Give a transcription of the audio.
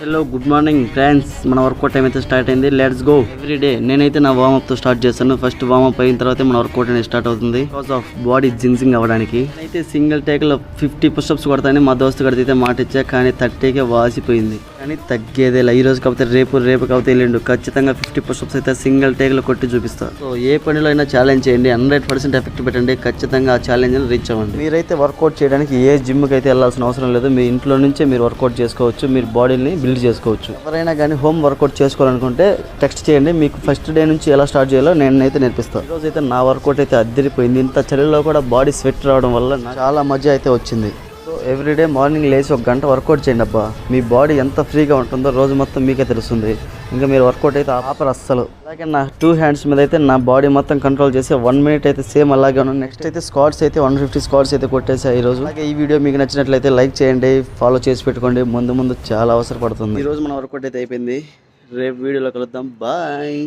Hello good morning friends, మన work out time అయితే start అయింది. Let's go. ఎవ్రీ డే నేనైతే నా వార్మప్ తో స్టార్ట్ చేస్తాను. ఫస్ట్ వార్మప్ అయిన తర్వాత మన వర్కౌట్ అనేది స్టార్ట్ అవుతుంది. బికాస్ ఆఫ్ బాడీ జిన్సింగ్ అవ్వడానికి. అయితే సింగిల్ టేక్ లో 50 పుషప్స్ కొడతాను. మా దోస్తు కడితే మాట ఇచ్చా, కానీ 30కే వాసిపోయింది. కానీ తగ్గేదేలా. ఈ రోజు కాకపోతే రేపు కాకపోతే ఎల్లుండు ఖచ్చితంగా 50 పుషప్స్ అయితే సింగిల్ టేక్ లో కొట్టి చూపిస్తా. సో ఏ పనిలో అయినా ఛాలెంజ్ చేయండి, 100% ఎఫెక్ట్ పెట్టండి. ఖచ్చితంగా ఆ ఛాలెంజ్ రీచ్ అవ్వండి. మీరైతే వర్కౌట్ చేయడానికి ఏ జిమ్ కి అయితే వెళ్ళాల్సిన అవసరం లేదు. మీ ఇంట్లో నుంచే మీరు వర్కౌట్ చేసుకోవచ్చు. మీరు బాడీని బిల్డ్ చేసుకోవచ్చు. ఎవరైనా కానీ హోమ్ వర్కౌట్ చేసుకోవాలనుకుంటే టెక్స్ట్ చేయండి. మీకు ఫస్ట్ డే నుంచి ఎలా స్టార్ట్ చేయాలో నేనైతే నేర్పిస్తాను. ఈరోజు అయితే నా వర్కౌట్ అయితే అద్దరిపోయింది. ఇంత చలిలో కూడా బాడీ స్వెట్ రావడం వల్ల చాలా మజా అయితే వచ్చింది. సో ఎవ్రీడే మార్నింగ్ లేచి 1 గంట వర్కౌట్ చేయండి అబ్బా. మీ బాడీ ఎంత ఫ్రీగా ఉంటుందో రోజు మొత్తం మీకే తెలుస్తుంది. ఇంకా మీరు వర్కౌట్ అయితే ఆపరు అస్సలు. అలాగే నా 2 హ్యాండ్స్ మీద అయితే నా బాడీ మొత్తం కంట్రోల్ చేసి 1 మినిట్ అయితే సేమ్ అలాగే ఉన్నాను. నెక్స్ట్ అయితే స్క్వాట్స్ అయితే 150 స్క్వాట్స్ అయితే కొట్టేసాయి ఈ రోజు. అలాగే ఈ వీడియో మీకు నచ్చినట్లయితే లైక్ చేయండి, ఫాలో చేసి పెట్టుకోండి. ముందు చాలా అవసరపడుతుంది. ఈ రోజు మన వర్కౌట్ అయితే అయిపోయింది. రేపు వీడియోలో కలుద్దాం. బాయ్.